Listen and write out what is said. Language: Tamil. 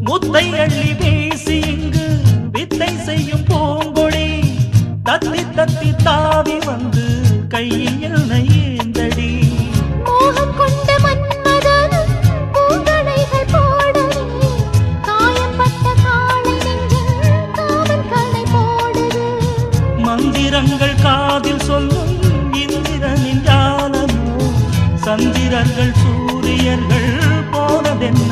முத்தை அள்ளி வீசி இங்கு வித்தை செய்யும் பூங்கொடி தத்தி தத்தி தாவி வந்து கையில் என்னை ஏந்தடி மோகம் கொண்ட மன்மதனும் பூங்கணைகள் போடவே காயப்பட்ட காளை நெஞ்சில் காவல் கடை போடுது மந்திரங்கள் காதில் சொல்லும் இந்திரனின் ஜாலமோ சந்திரர்கள் சூரியர்கள் போனதென்ன